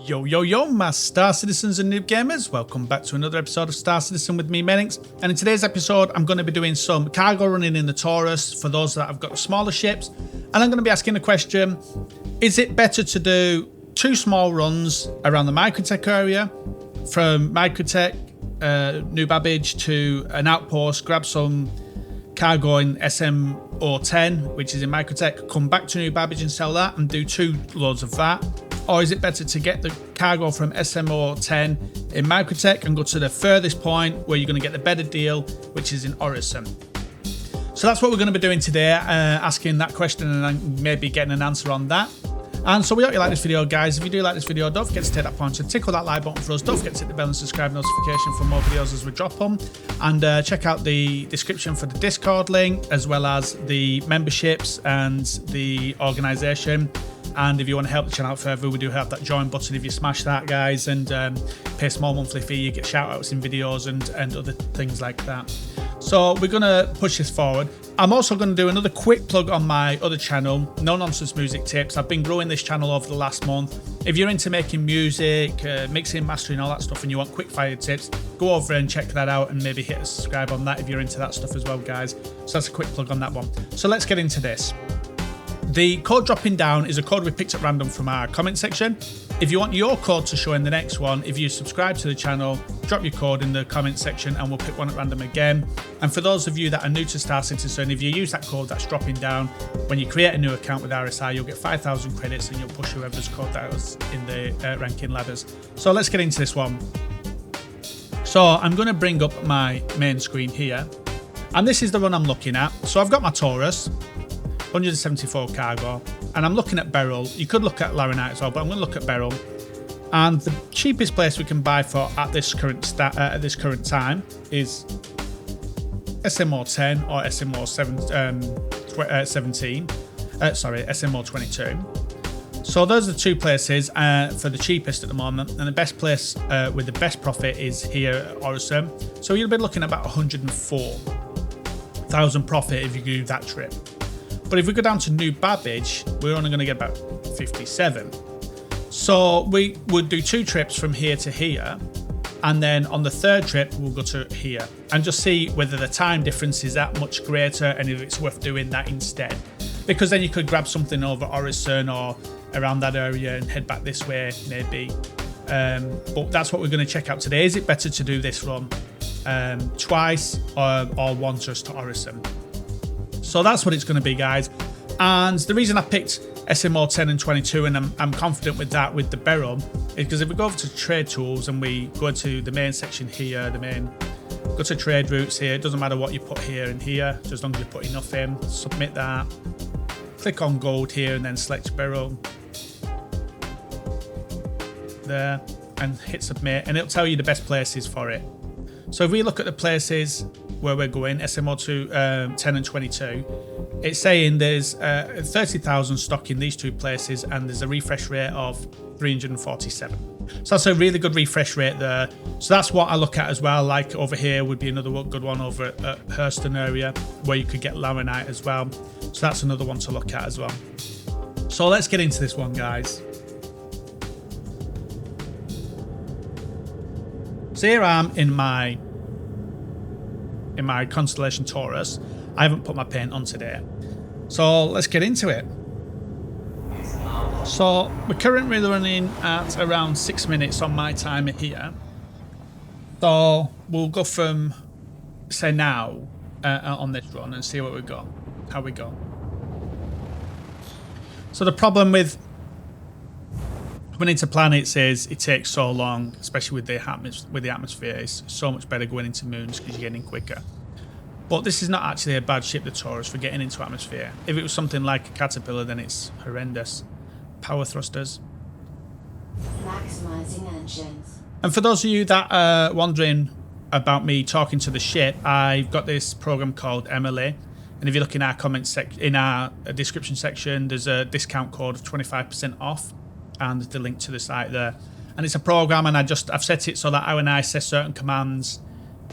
Yo, yo, yo, my Star Citizens and Noob Gamers. Welcome back to another episode of Star Citizen with me, Menix. And in today's episode, I'm going to be doing some cargo running in the Taurus for those that have got smaller ships. And I'm going to be asking the question, is it better to do 2 small runs around the microTech area, from microTech, New Babbage to an outpost, grab some cargo in SMO-10, which is in microTech, come back to New Babbage and sell that and do 2 loads of that? Or is it better to get the cargo from SMO-10 in microTech and go to the furthest point where you're going to get the better deal, which is in Orison? So that's what we're going to be doing today, asking that question and maybe getting an answer on that. And so we hope you like this video, guys. If you do like this video, don't forget to take that point and tickle that like button for us. Don't forget to hit the bell and subscribe notification for more videos as we drop them. And check out the description for the Discord link, as well as the memberships and the organisation. And if you want to help the channel out further, we do have that join button. If you smash that, guys, and pay a small monthly fee, you get shout outs in videos and other things like that. So we're going to push this forward. I'm also going to do another quick plug on my other channel, No Nonsense Music Tips. I've been growing this channel over the last month. If you're into making music, mixing, mastering, all that stuff, and you want quick fire tips, go over and check that out and maybe hit a subscribe on that if you're into that stuff as well, guys. So that's a quick plug on that one. So let's get into this. The code dropping down is a code we picked at random from our comment section. If you want your code to show in the next one, if you subscribe to the channel, drop your code in the comment section and we'll pick one at random again. And for those of you that are new to Star Citizen, if you use that code that's dropping down, when you create a new account with RSI, you'll get 5,000 credits and you'll push whoever's code that was in the ranking ladders. So let's get into this one. So I'm going to bring up my main screen here. And this is the run I'm looking at. So I've got my Taurus, 174 cargo, and I'm looking at Beryl. You could look at Laranite as well, but I'm going to look at Beryl. And the cheapest place we can buy for at this current time is SMO-10 or SMO-22. So those are the 2 places for the cheapest at the moment, and the best place with the best profit is here at Orison. So you'll be looking at about 104,000 profit if you do that trip. But if we go down to New Babbage, we're only going to get about 57. So we would do 2 trips from here to here. And then on the 3rd trip, we'll go to here and just see whether the time difference is that much greater and if it's worth doing that instead. Because then you could grab something over Orison or around that area and head back this way, maybe. But that's what we're going to check out today. Is it better to do this run twice or once just to Orison? So that's what it's going to be, guys. And the reason I picked SMO-10 and 22, and I'm confident with that with the Beryl, is because if we go over to trade tools and we go to the main section here, go to trade routes here, it doesn't matter what you put here and here, just as long as you put enough in, submit that, click on gold here and then select Beryl there and hit submit, and it'll tell you the best places for it. So if we look at the places where we're going, SMO 10 and 22, it's saying there's 30,000 stock in these 2 places and there's a refresh rate of 347. So that's a really good refresh rate there. So that's what I look at as well. Like over here would be another good one over at Hurston area where you could get Laranite as well. So that's another one to look at as well. So let's get into this one, guys. So here I am in my Constellation Taurus. I haven't put my paint on today. So let's get into it. So we're currently running at around 6 minutes on my timer here. So we'll go from, say now, on this run and see what we got, how we go. So the problem with running into planets is it takes so long, especially with the atmosphere. It's so much better going into moons because you're getting quicker. But this is not actually a bad ship, the Taurus, for getting into atmosphere. If it was something like a Caterpillar, then it's horrendous. Power thrusters. Maximizing engines. And for those of you that are wondering about me talking to the ship, I've got this program called Emily. And if you look in our in our description section, there's a discount code of 25% off. And the link to the site there, and it's a program, and I've set it so that when I say certain commands,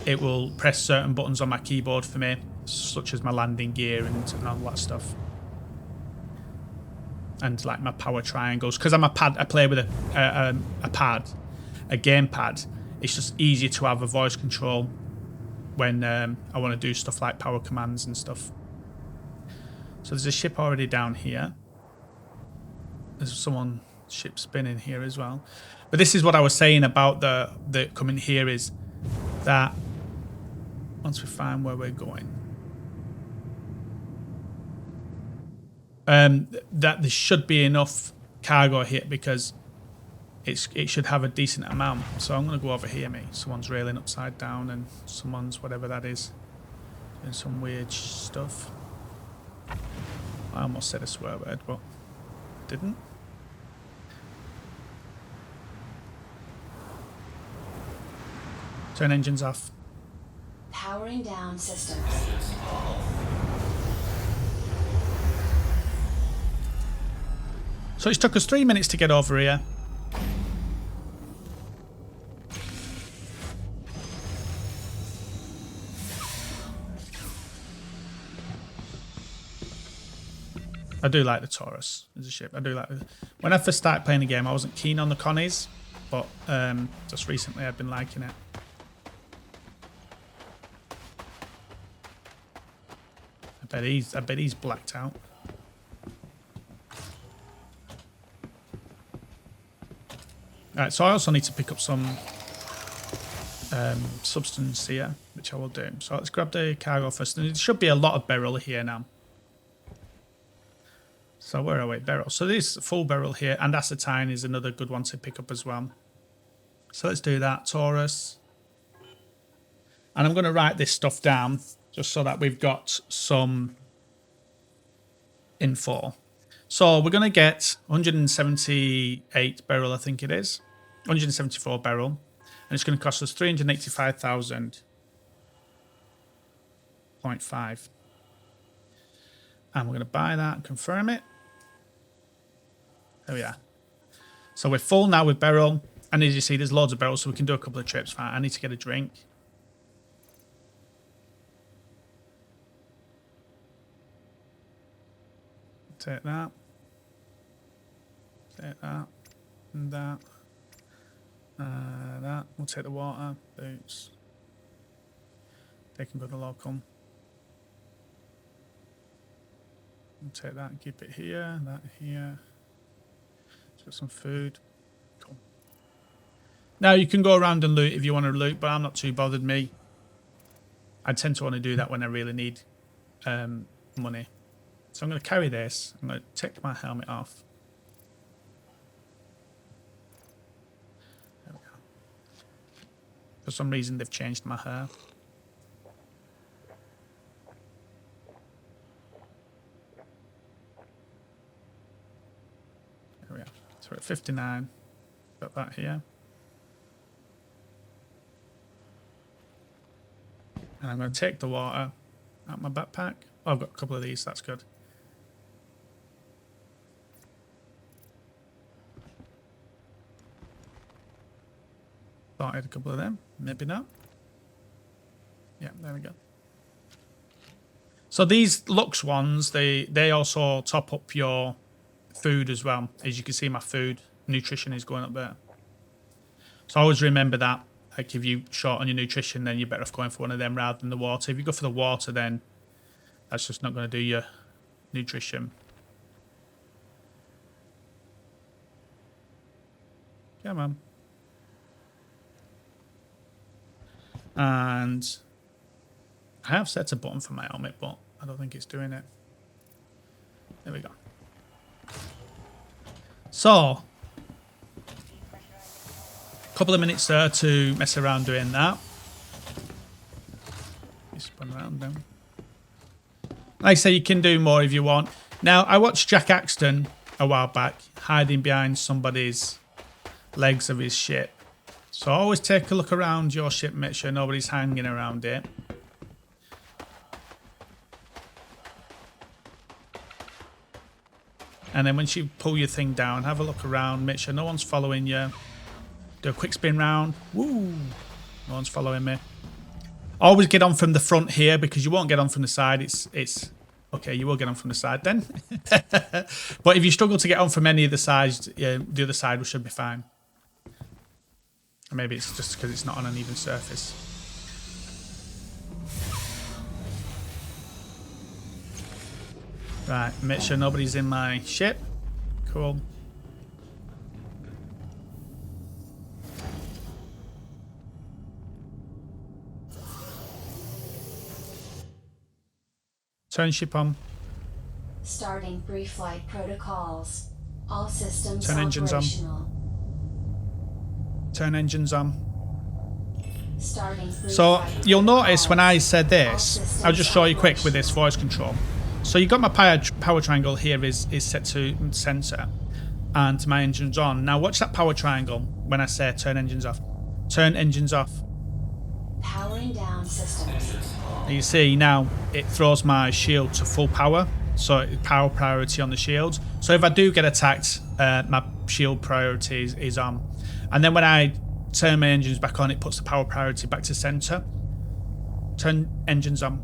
it will press certain buttons on my keyboard for me, such as my landing gear and all that stuff. and like my power triangles. Because I'm a pad, I play with a gamepad. It's just easier to have a voice control when I want to do stuff like power commands and stuff. So there's a ship already down here. There's someone ship spinning here as well. But this is what I was saying about the coming here is that once we find where we're going, that there should be enough cargo here because it should have a decent amount. So I'm going to go over here, mate. Someone's railing upside down and someone's whatever that is doing some weird stuff. I almost said a swear word, but didn't. Turn engines off. Powering down systems. So it took us 3 minutes to get over here. I do like the Taurus as a ship. I do like it. When I first started playing the game, I wasn't keen on the Connies, but just recently I've been liking it. I bet he's blacked out. Alright, so I also need to pick up some substance here, which I will do. So let's grab the cargo first. And there should be a lot of Beryl here now. So where are we? Beryl. So this full Beryl here, and acetine is another good one to pick up as well. So let's do that. Taurus. And I'm going to write this stuff down just so that we've got some info. So we're going to get 178 Beryl, I think it is. 174 Beryl. And it's going to cost us 385,000.5. And we're going to buy that and confirm it. There we are. So we're full now with Beryl. And as you see, there's loads of Beryl, so we can do a couple of trips. Fine, I need to get a drink. Take that. Take that. And that. That. We'll take the water. Boots. They can go to local. We'll take that and keep it here. That here. Got some food. Cool. Now you can go around and loot if you want to loot, but I'm not too bothered. Me, I tend to want to do that when I really need money. So I'm going to carry this. I'm going to take my helmet off. There we go. For some reason they've changed my hair. There we are. So we're at 59. Got that here. And I'm going to take the water out my backpack. Oh, I've got a couple of these. That's good. Thought I had a couple of them. Maybe not. Yeah, there we go. So these Lux ones, they also top up your food as well. As you can see, my food nutrition is going up there. So always remember that. Like if you short on your nutrition, then you're better off going for one of them rather than the water. If you go for the water, then that's just not going to do your nutrition. Come on. And I have set a button for my helmet, but I don't think it's doing it. There we go. So, a couple of minutes there to mess around doing that. You spun around then. Like I say, you can do more if you want. Now, I watched Jack Axton a while back hiding behind somebody's legs of his ship. So always take a look around your ship, make sure nobody's hanging around it. And then once you pull your thing down, have a look around, make sure no one's following you. Do a quick spin round. Woo! No one's following me. Always get on from the front here because you won't get on from the side. It's Okay, you will get on from the side then. But if you struggle to get on from any of the sides, yeah, the other side should be fine. Or maybe it's just because it's not on an even surface. Right, make sure nobody's in my ship. Cool. Turn ship on. Starting pre-flight protocols. All systems Turn engines on. operational. Turn engines on. Starting So pre-flight you'll notice when I said All this, systems I'll just show you quick with this operational. voice control. So you got my power triangle here is set to center, and my engine's on. Now watch that power triangle when I say turn engines off. Turn engines off. Powering down systems. And you see now it throws my shield to full power, so power priority on the shields. So if I do get attacked, my shield priority is on. And then when I turn my engines back on, it puts the power priority back to center. Turn engines on.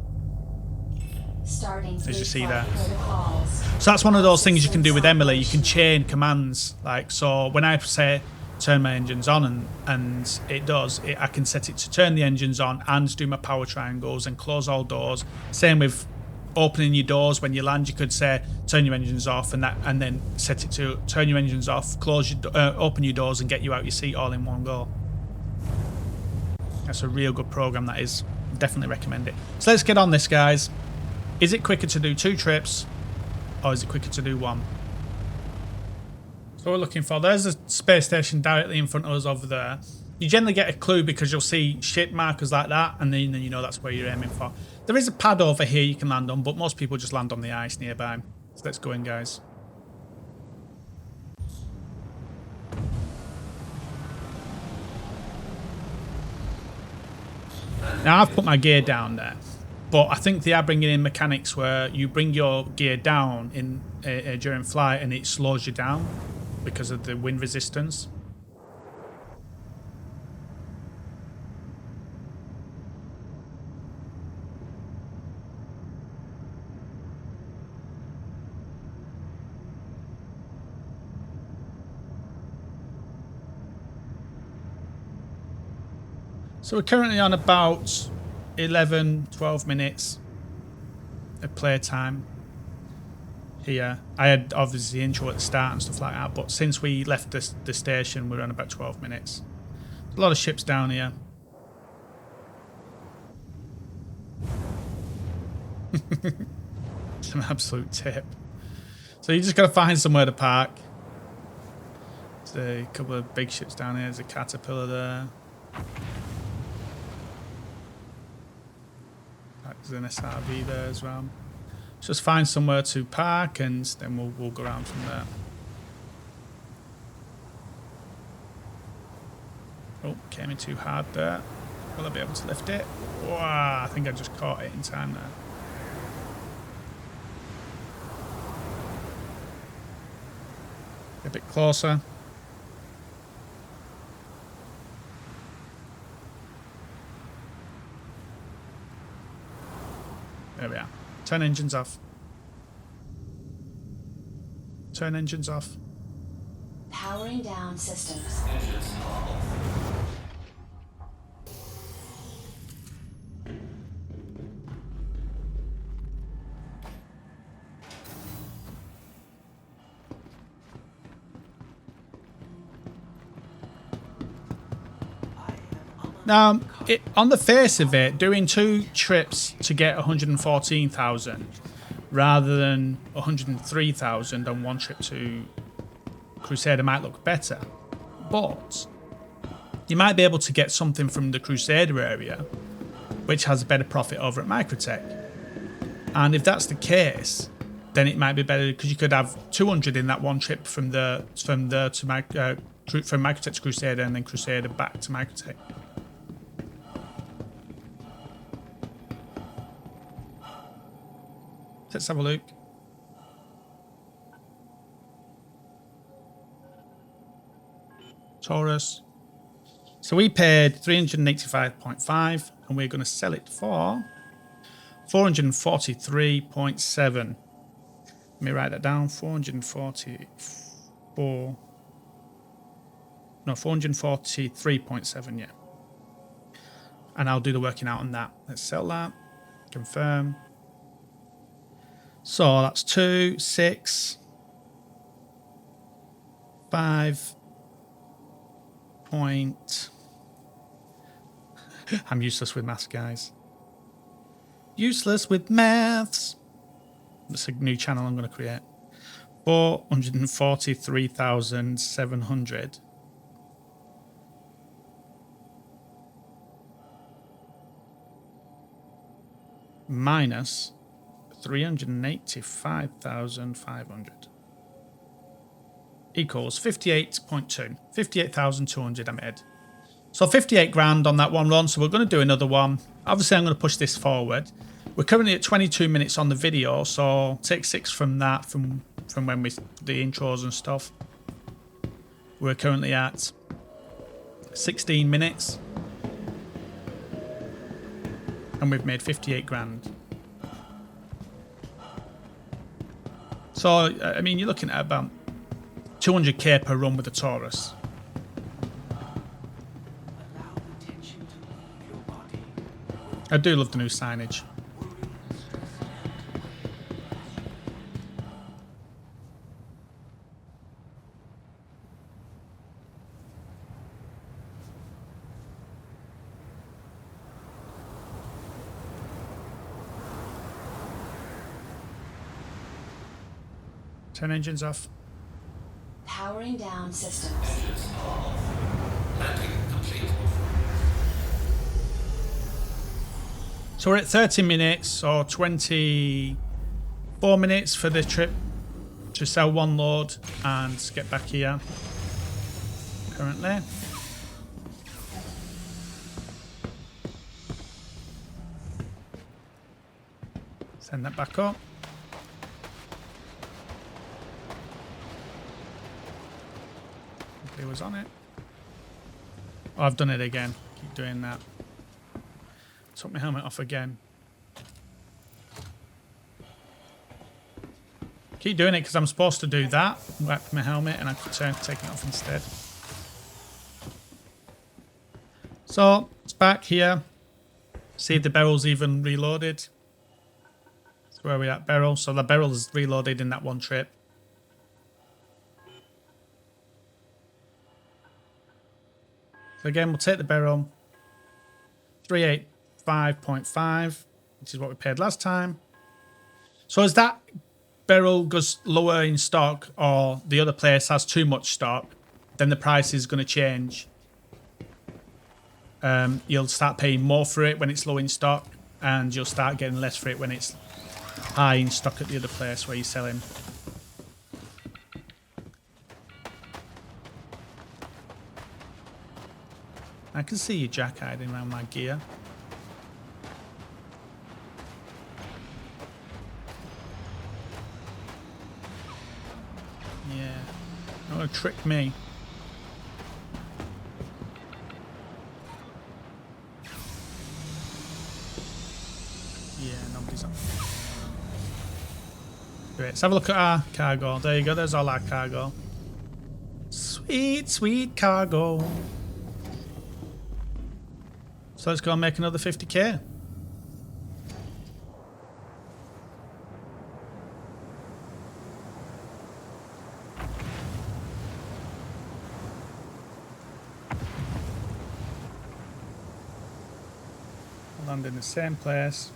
Starting As you see pre-flight there. protocols. So that's one of those things you can do with Emily. You can chain commands. Like, so when I say turn my engines on and it does, I can set it to turn the engines on and do my power triangles and close all doors. Same with opening your doors when you land. You could say turn your engines off and then set it to turn your engines off, close your open your doors and get you out your seat all in one go. That's a real good program, that is. Definitely recommend it. So let's get on this, guys. Is it quicker to do 2 trips or is it quicker to do 1? So what we're looking for, there's a space station directly in front of us over there. You generally get a clue because you'll see ship markers like that, and then you know that's where you're aiming for. There is a pad over here you can land on, but most people just land on the ice nearby. So let's go in, guys. Now I've put my gear down there, but I think they are bringing in mechanics where you bring your gear down in during flight and it slows you down because of the wind resistance. So we're currently on about 11-12 minutes of playtime here. I had obviously the intro at the start and stuff like that, but since we left the station, we're on about 12 minutes. There's a lot of ships down here. It's an absolute tip. So you just got to find somewhere to park. There's a couple of big ships down here. There's a Caterpillar there. There's an SRV there as well. Just find somewhere to park and then we'll go around from there. Oh, came in too hard there. Will I be able to lift it? Wow, I think I just caught it in time there. A bit closer. There we are. Turn engines off. Turn engines off. Powering down systems. Now, on the face of it, doing 2 trips to get 114,000 rather than 103,000 on 1 trip to Crusader might look better, but you might be able to get something from the Crusader area, which has a better profit over at microTech. And if that's the case, then it might be better because you could have 200 in that 1 trip from there to from microTech to Crusader and then Crusader back to microTech. Let's have a look. Taurus. So we paid 385.5 and we're going to sell it for 443.7. Let me write that down. 444. No, 443.7, yeah. And I'll do the working out on that. Let's sell that. Confirm. So that's 2, 6, 5 point. I'm useless with maths, guys. Useless with maths. That's a new channel I'm going to create. 443,700. Minus 385,500 equals 58.2. 58,200 I made. So 58 grand on that one run. So we're going to do another one. Obviously, I'm going to push this forward. We're currently at 22 minutes on the video. So take 6 from that, from when we the intros and stuff. We're currently at 16 minutes. And we've made 58 grand. So, I mean, you're looking at about 200k per run with the Taurus. I do love the new signage. Turn engines off. Powering down systems. Engines off. Landing complete. So we're at 30 minutes or 24 minutes for the trip to sell one load and get back here currently. Send that back up. He was on it. Oh, I've done it again. Keep doing that. Took my helmet off again. Keep doing it because I'm supposed to do that. Wipe my helmet and I could take it off instead. So it's back here. See if the Beryl's even reloaded. That's where we're at, Beryl. So the Beryl is reloaded in that one trip. So again, we'll take the Beryl. 385.5, which is what we paid last time. So as that Beryl goes lower in stock or the other place has too much stock, then the price is going to change. You'll start paying more for it when it's low in stock, and you'll start getting less for it when it's high in stock at the other place where you're selling. I can see you jack hiding around my gear. Yeah, not gonna trick me. Yeah, nobody's up. Great, let's have a look at our cargo. There you go, there's all our cargo. Sweet, sweet cargo. So let's go and make another 50k. I'll land in the same place.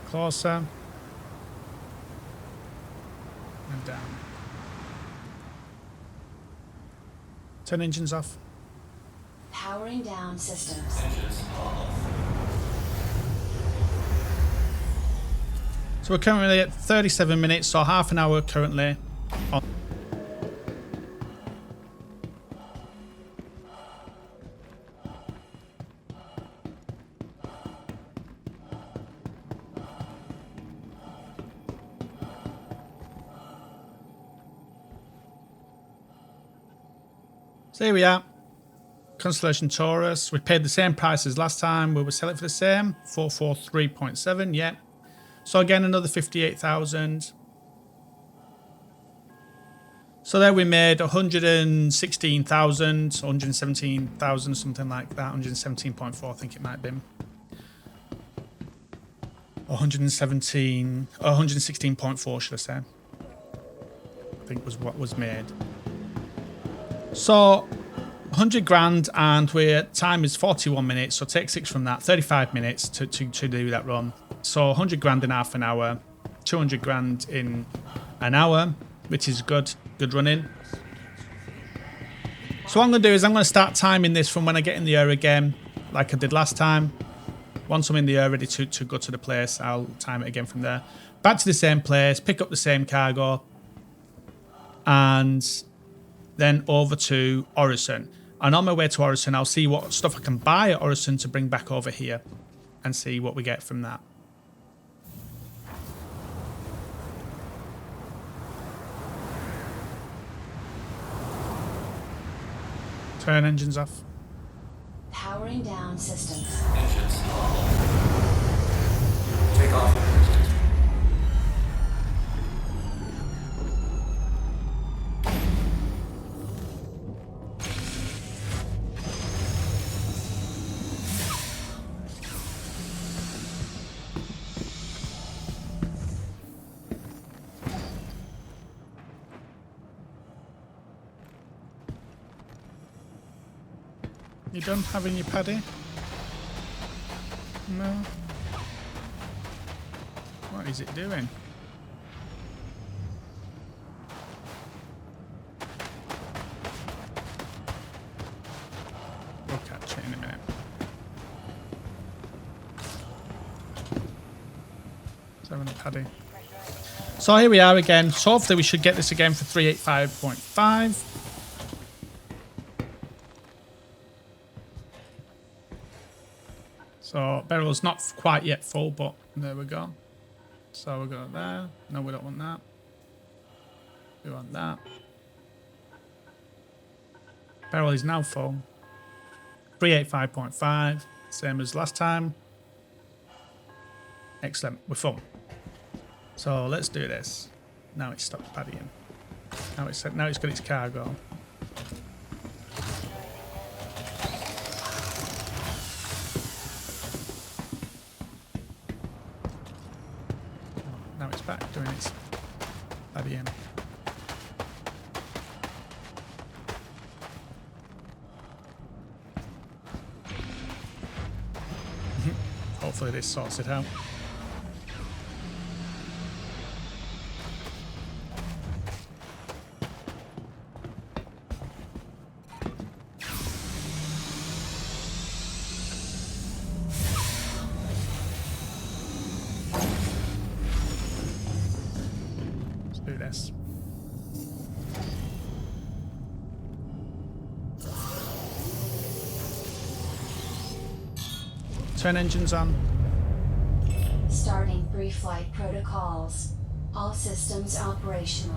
Closer. And down. Turn engines off. Powering down systems. Engines off. So we're currently at 37 minutes, so half an hour currently on. So here we are. Constellation Taurus. We paid the same price as last time. We were selling for the same. 443.7, yeah. So again, another 58,000. So there we made 116,000, 117,000, something like that. 117.4, I think it might have been. 116.4, should I say. I think was what was made. So 100 grand, and time is 41 minutes, so take 6 from that, 35 minutes to do that run. So 100 grand in half an hour, 200 grand in an hour, which is good running. So what I'm going to do is I'm going to start timing this from when I get in the air again, like I did last time. Once I'm in the air ready to go to the place, I'll time it again from there. Back to the same place, pick up the same cargo, and then over to Orison. And on my way to Orison, I'll see what stuff I can buy at Orison to bring back over here and see what we get from that. Turn engines off. Powering down systems. Engines off. Take off. You done having your paddy? No. What is it doing? We'll catch it in a minute. Let's have a paddy. So here we are again. So hopefully we should get this again for 385.5. So Beryl's not quite yet full, but there we go. So we go there. No, we don't want that. We want that. Beryl is now full. 385.5, same as last time. Excellent, we're full. So let's do this. Now it stops paddying. Now it's got its cargo. Now it's back doing its paddying. Hopefully this sorts it out. Let's do this. Turn engines on. Starting pre-flight protocols. All systems operational.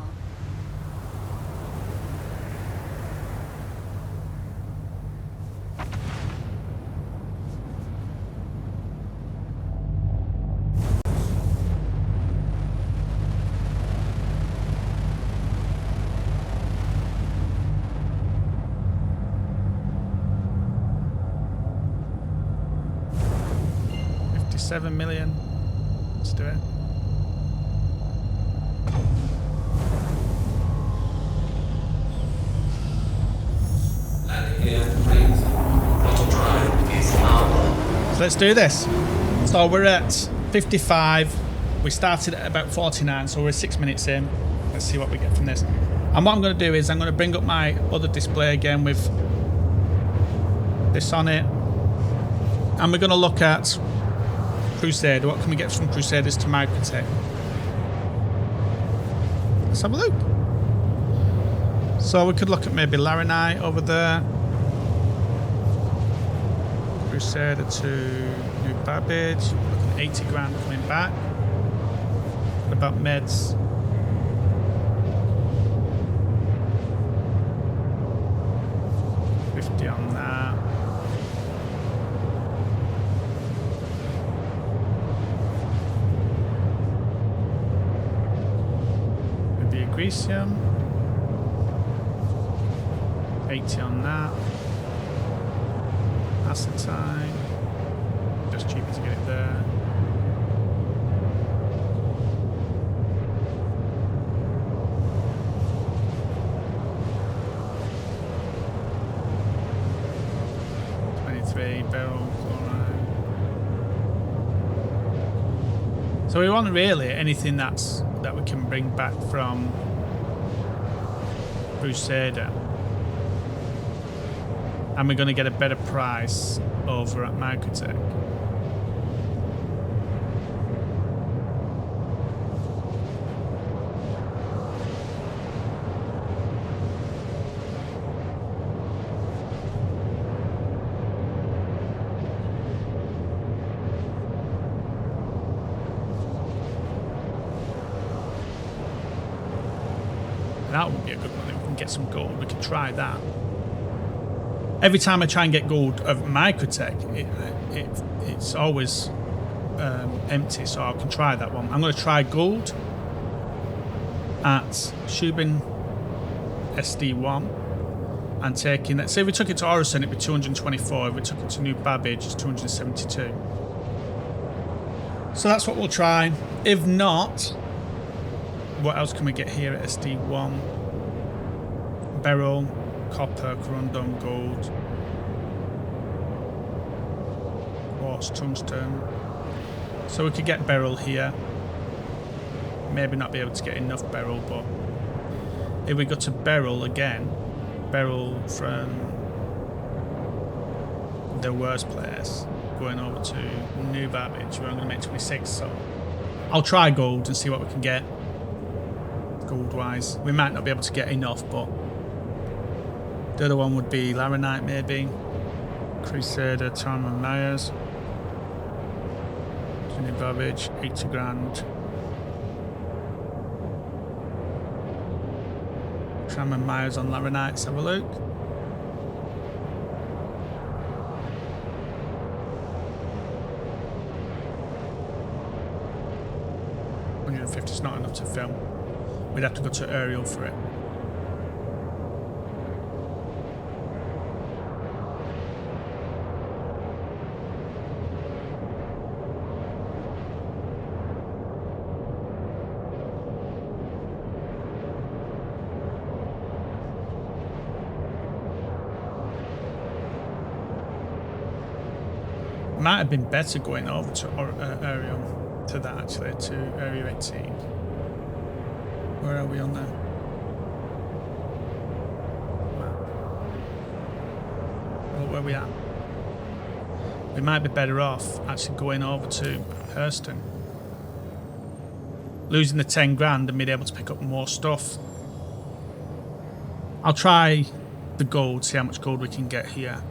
$7 million. Let's do it. Landing gear raised. Throttle drive is on. So let's do this. So we're at 55. We started at about 49, so we're 6 minutes in. Let's see what we get from this. And what I'm going to do is I'm going to bring up my other display again with this on it. And we're going to look at Crusader. What can we get from Crusaders to microTech? Let's have a look. So we could look at maybe Laranite over there. Crusader to New Babbage. Looking at 80 grand coming back. What about Meds? 50 on that. Maybe a Grecium. 80 on that. Acetine. Just cheaper to get it there. Beryl chloride. So we want really anything that we can bring back from Crusader, and we're going to get a better price over at microTech. That would be a good one. If we can get some gold, we can try that. Every time I try and get gold of microTech, it's always empty, so I can try that one. I'm going to try gold at Shubin SD1 and taking that. Say if we took it to Orison, it'd be 224. If we took it to New Babbage, it's 272. So that's what we'll try. If not, what else can we get here at SD1? Beryl, copper, corundum, gold, quartz, tungsten. So we could get Beryl here. Maybe not be able to get enough Beryl, but if we go to Beryl again, Beryl from the worst place, going over to New Babbage, we're only going to make 26, so I'll try gold and see what we can get. Gold wise, we might not be able to get enough, but the other one would be Laranite, maybe Crusader, Tom Myers, New Babbage, 80 grand. Tram and Myers on Laranite, let's have a look. $150 is not enough to film. We'd have to go to aerial for it. Might have been better going over to aerial, to that actually, to area 18. Where are we on there? Well, where are we at? We might be better off actually going over to Hurston. Losing the 10 grand and being able to pick up more stuff. I'll try the gold, see how much gold we can get here.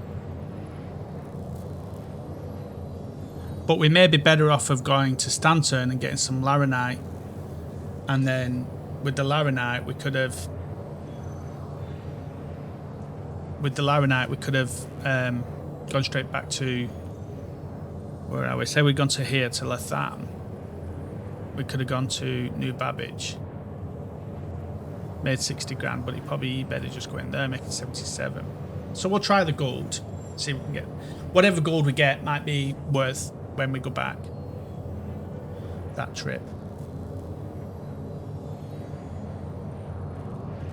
But we may be better off of going to Stanton and getting some Laranite, and then with the Laranite we could have gone straight back to, where are we? Say we'd gone to here to Lethan. We could have gone to New Babbage, made 60 grand, but it probably better just go in there, making 77. So we'll try the gold, see if we can get whatever gold we get. Might be worth when we go back that trip.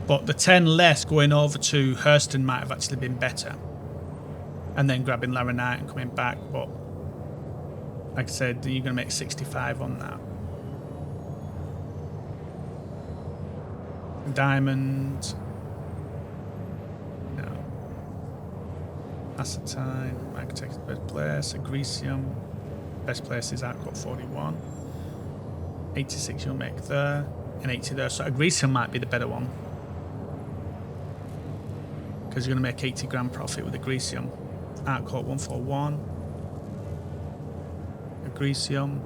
But the 10 less going over to Hurston might have actually been better, and then grabbing Laranite and coming back. But like I said, you're going to make 65 on that. Diamond, no. Acetine, microTech's best place. Agresium, best place is Outcut 41. 86 you'll make there, and 80 there. So Agresium might be the better one, because you're going to make 80 grand profit with Agresium. Outcut 141. Agresium,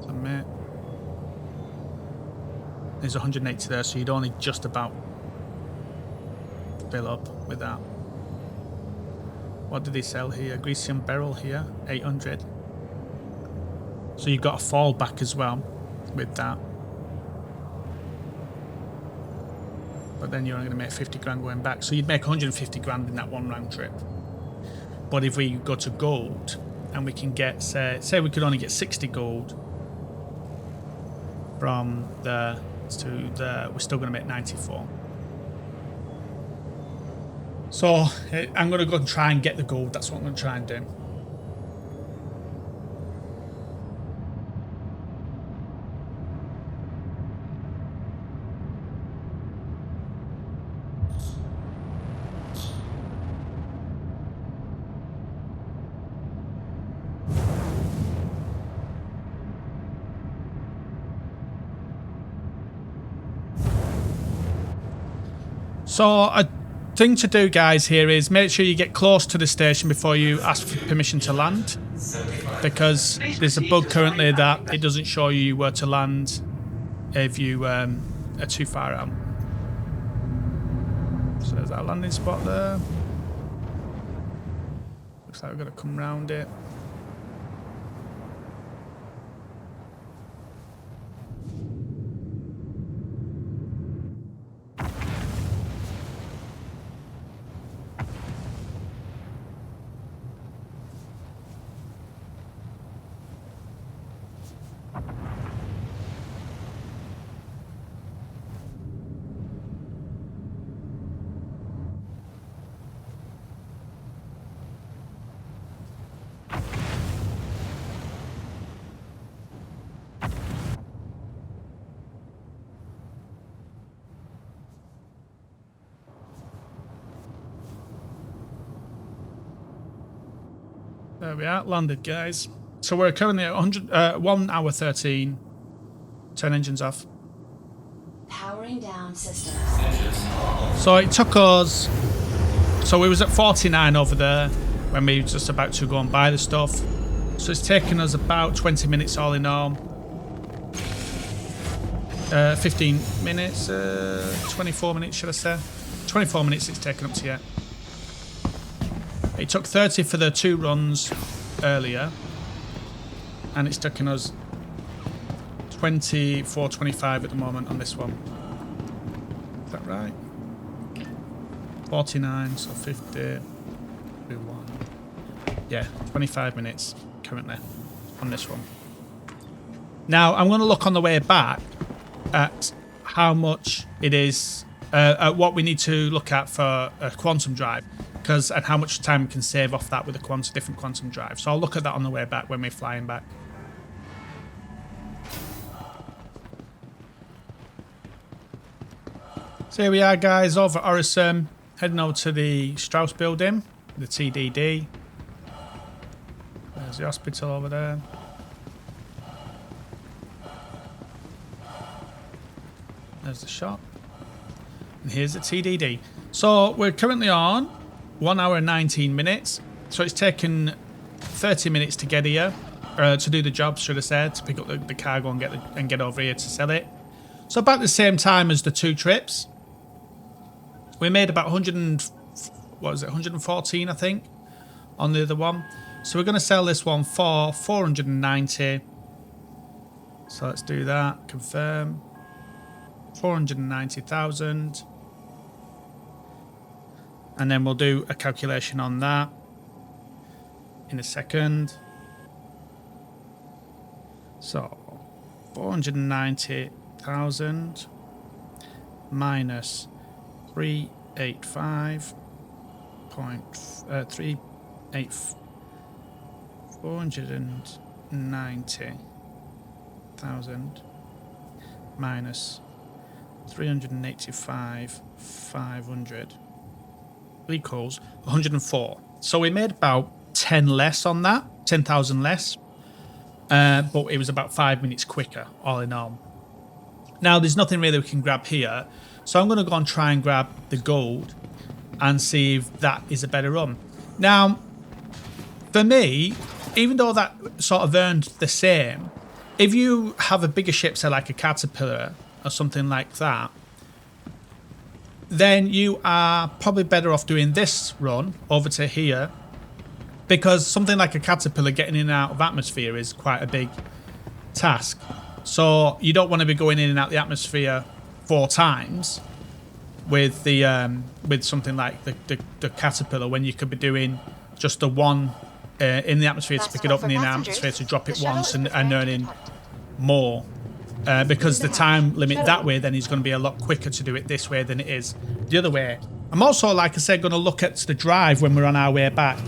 submit. There's 180 there, so you'd only just about fill up with that. What did they sell here? Grecium Beryl here, 800. So you've got a fallback as well with that. But then you're only going to make 50 grand going back. So you'd make 150 grand in that one round trip. But if we go to gold and we can get, say we could only get 60 gold from there to there, we're still going to make 94. So I'm going to go and try and get the gold. That's what I'm going to try and do. So a thing to do, guys, here is make sure you get close to the station before you ask for permission to land, because there's a bug currently that it doesn't show you where to land if you are too far out. So there's that landing spot there. Looks like we're going to come round it. There we are, landed, guys. So we're currently at 1 hour 13. Turn engines off. Powering down systems. So it took us... So we was at 49 over there when we were just about to go and buy the stuff. So it's taken us about 20 minutes all in all. 15 minutes, 24 minutes, should I say? 24 minutes it's taken up to yet. It took 30 for the 2 runs earlier, and it's taken us 24, 25 at the moment on this one. Is that right? 49, so 50, 1. Yeah, 25 minutes currently on this one. Now, I'm going to look on the way back at how much it is, at what we need to look at for a quantum drive. And how much time we can save off that with a different quantum drive. So I'll look at that on the way back when we're flying back. So here we are, guys, over at Orison, heading over to the Strauss building, the TDD. There's the hospital over there. There's the shop. And here's the TDD. So we're currently on 1 hour and 19 minutes. So it's taken 30 minutes to get here, to do the job, should I say, to pick up the cargo and get over here to sell it. So about the same time as the 2 trips. We made about 114, I think, on the other one. So we're going to sell this one for 490. So let's do that. Confirm. 490,000. And then we'll do a calculation on that in a second. So 490,000 minus 385. 490,000 minus 385,500 equals 104. So we made about 10 less on that, 10,000 less, but it was about 5 minutes quicker all in all. Now there's nothing really we can grab here, so I'm going to go and try and grab the gold and see if that is a better run. Now, for me, even though that sort of earned the same, if you have a bigger ship, say like a Caterpillar or something like that, then you are probably better off doing this run over to here because something like a caterpillar getting in and out of atmosphere is quite a big task. So you don't want to be going in and out the atmosphere 4 times with the with something like the caterpillar, when you could be doing just the one in the atmosphere to pick it up and in the atmosphere to drop it once and earning more. Because the time limit that way then is going to be a lot quicker to do it this way than it is the other way. I'm also, like I said, going to look at the drive when we're on our way back.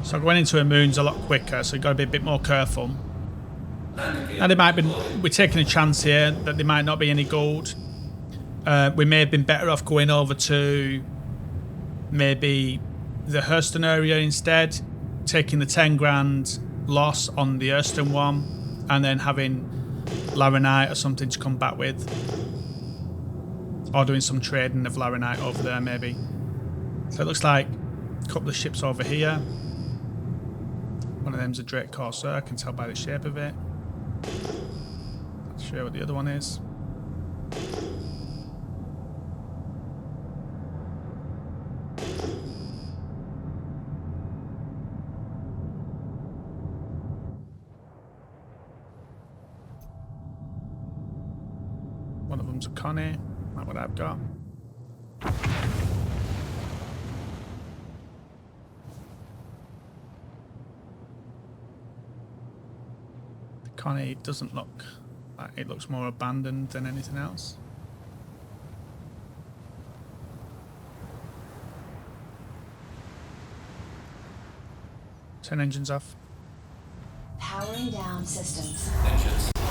So going into a moon's a lot quicker, so you've got to be a bit more careful. And we're taking a chance here that there might not be any gold. We may have been better off going over to maybe the Hurston area instead, taking the 10 grand loss on the Hurston one, and then having Laranite or something to come back with. Or doing some trading of Laranite over there maybe. So it looks like a couple of ships over here. One of them's a Drake Corsair, I can tell by the shape of it. Not sure what the other one is. One of them's a Connie, like what I've got. Connie doesn't look like it, looks more abandoned than anything else. Turn engines off. Powering down systems. Engines on.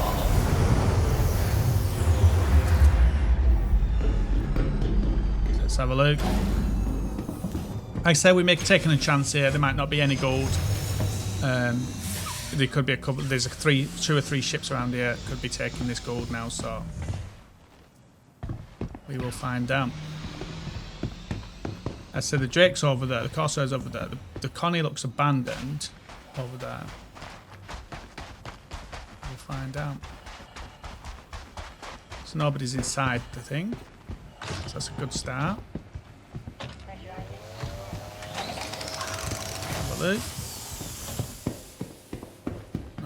Let's have a look. Like I said, we're taking a chance here. There might not be any gold. There could be a couple. There's 2 or 3 ships around here that could be taking this gold now, so we will find out. I said the Drake's over there, the Corsair's over there, the Connie looks abandoned over there. We'll find out. So nobody's inside the thing, so that's a good start. Have a look.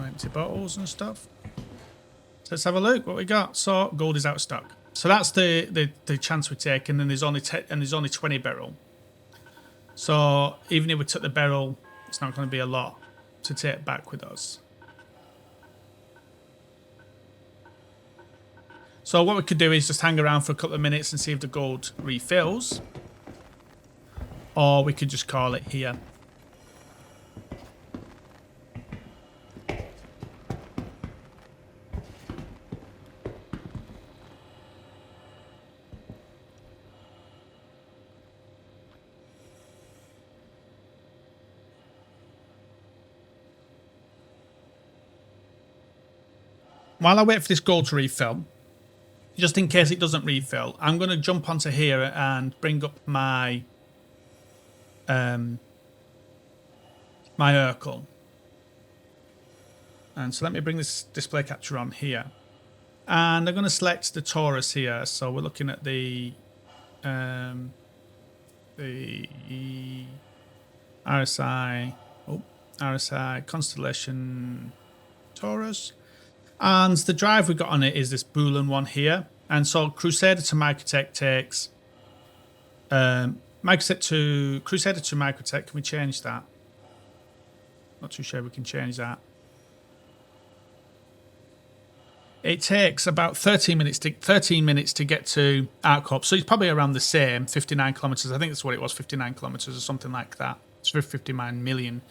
Empty bottles and stuff. So let's have a look what we got. So gold is out of stock. So that's the chance we take, and then there's only 20 Beryl. So even if we took the Beryl, it's not going to be a lot to take back with us. So what we could do is just hang around for a couple of minutes and see if the gold refills, or we could just call it here. While I wait for this gold to refill, just in case it doesn't refill, I'm going to jump onto here and bring up my my Urkel. And so let me bring this display capture on here. And I'm going to select the Taurus here. So we're looking at the RSI, RSI Constellation Taurus. And the drive we got on it is this Boolean one here. And so Crusader to microTech takes Crusader to microTech. Can we change that? Not too sure we can change that. It takes about 13 minutes to get to Arcorp. So it's probably around the same, 59 kilometers. I think that's what it was, 59 kilometers or something like that. It's 59 million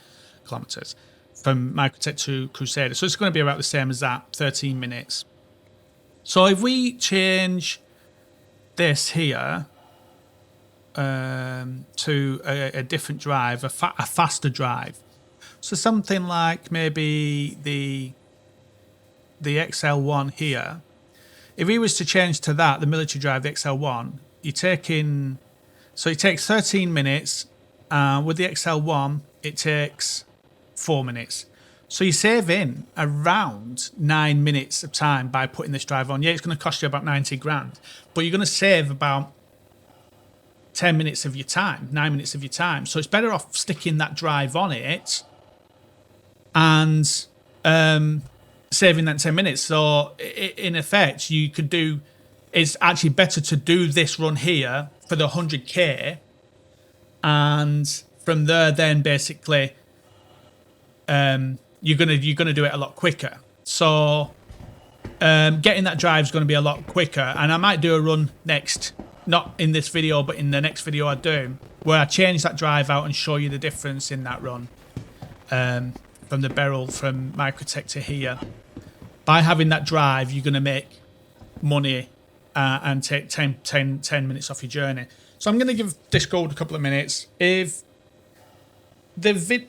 kilometers from microTech to Crusader. So it's going to be about the same as that, 13 minutes. So if we change this here to a different drive, a faster drive. So something like maybe the XL1 here. If he was to change to that, the military drive, the XL1, you're taking... So it takes 13 minutes. With the XL1, it takes 4 minutes. So you save in around 9 minutes of time by putting this drive on. Yeah, it's going to cost you about 90 grand, but you're going to save about 10 minutes of your time, 9 minutes of your time. So it's better off sticking that drive on it and saving that 10 minutes. So in effect, you could do, it's actually better to do this run here for the 100k, and from there then basically you're gonna do it a lot quicker. So getting that drive is going to be a lot quicker, and I might do a run next, not in this video but in the next video I do, where I change that drive out and show you the difference in that run from the Beryl from microTech to here. By having that drive, you're going to make money and take 10 minutes off your journey. So I'm going to give this gold a couple of minutes. If the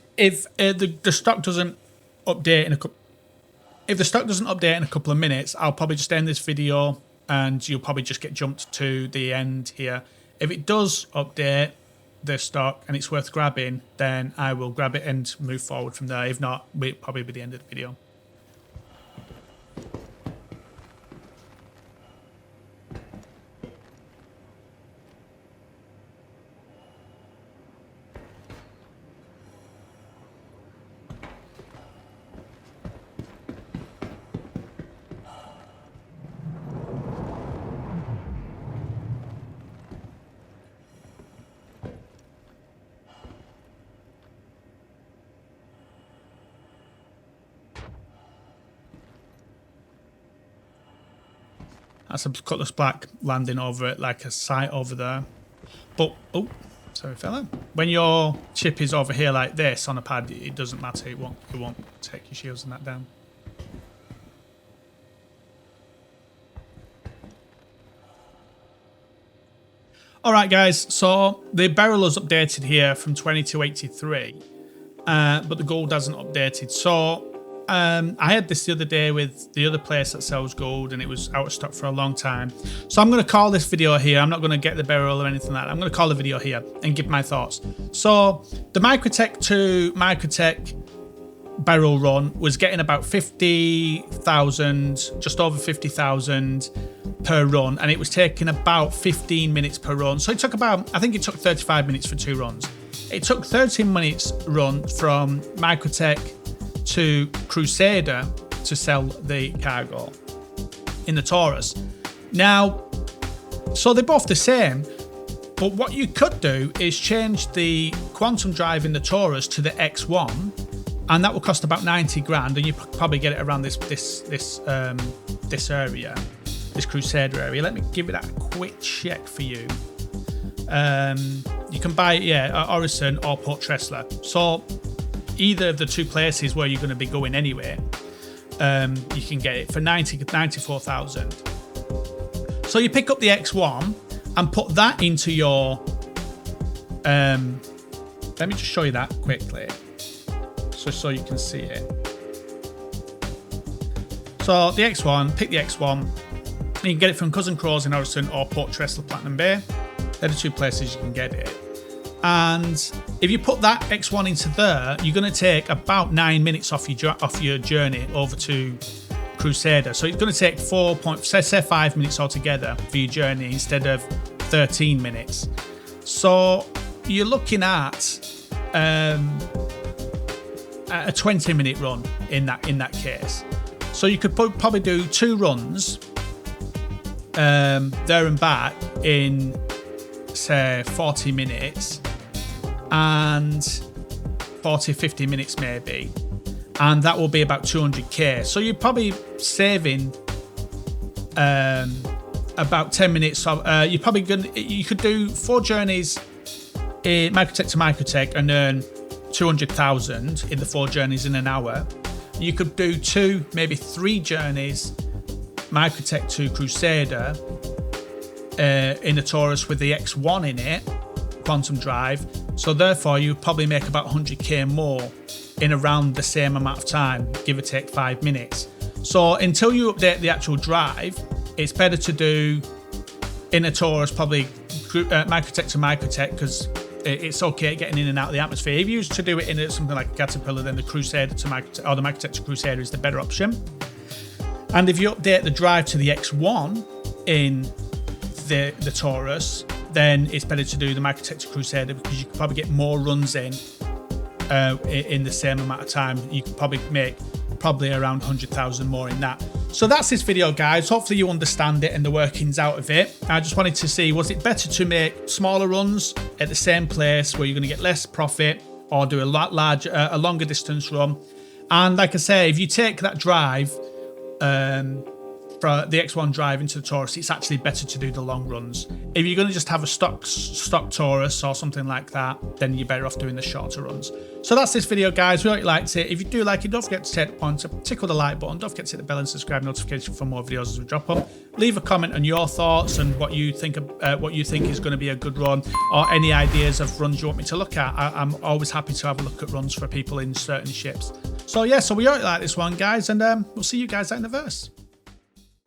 stock doesn't update in a couple of minutes, I'll probably just end this video and you'll probably just get jumped to the end here. If it does update the stock and it's worth grabbing, then I will grab it and move forward from there. If not, it'll probably be the end of the video. That's a cutlass black landing over it like a sight over there. But, oh, sorry fella. When your chip is over here like this on a pad, it doesn't matter. It won't take your shields and that down. Alright guys, so the Beryl is updated here from 20 to 83. But the gold hasn't updated. So I had this the other day with the other place that sells gold, and it was out of stock for a long time. So I'm going to call this video here. I'm not going to get the Beryl or anything like that. I'm going to call the video here and give my thoughts. So the microTech to microTech Beryl run was getting about 50,000, just over 50,000 per run, and it was taking about 15 minutes per run. So it took about, I think it took 35 minutes for 2 runs. It took 13 minutes run from microTech to Crusader to sell the cargo in the Taurus. Now, so they're both the same, but what you could do is change the quantum drive in the Taurus to the X1, and that will cost about 90 grand, and you probably get it around this area, this Crusader area. Let me give it a quick check for you. You can buy it, yeah, at Orison or Port Tressler. So either of the two places where you're going to be going anyway, you can get it for 94,000. So you pick up the X1 and put that into your let me just show you that quickly so you can see it. So the X1, pick the X1, you can get it from Cousin Crow's in Orison or Port Tressler Platinum Bay. They're the two places you can get it. And if you put that X1 into there, you're going to take about 9 minutes off your journey over to Crusader. So it's going to take 5 minutes altogether for your journey instead of 13 minutes. So you're looking at a 20-minute run in that case. So you could probably do 2 runs there and back in, say, 40 minutes. And 40-50 minutes maybe, and that will be about 200k. So you're probably saving about 10 minutes of you could do 4 journeys in microTech to microTech and earn 200,000 in the 4 journeys in an hour. You could do 2, maybe 3 journeys microTech to Crusader in the Taurus with the X1 in it, quantum drive. So therefore you probably make about 100k more in around the same amount of time, give or take 5 minutes. So until you update the actual drive, it's better to do in a Taurus probably microTech to microTech, because it's okay getting in and out of the atmosphere. If you used to do it in something like a Caterpillar, then the Crusader to or the microTech to Crusader is the better option. And if you update the drive to the X1 in the Taurus, then it's better to do the microTech to Crusader, because you can probably get more runs in the same amount of time. You could probably make around 100,000 more in that. So that's this video, guys. Hopefully you understand it and the workings out of it. I just wanted to see, was it better to make smaller runs at the same place where you're going to get less profit, or do a longer distance run? And like I say, if you take that drive for the X1 drive into the Taurus, it's actually better to do the long runs. If you're going to just have a stock Taurus or something like that, then you're better off doing the shorter runs. So that's this video, guys. We hope you liked it. If you do like it, don't forget to take the point to tickle the like button. Don't forget to hit the bell and subscribe notification for more videos as we drop them. Leave a comment on your thoughts and what you think is going to be a good run, or any ideas of runs you want me to look at. I'm always happy to have a look at runs for people in certain ships. So yeah, so we hope you like this one, guys, and we'll see you guys out in the verse.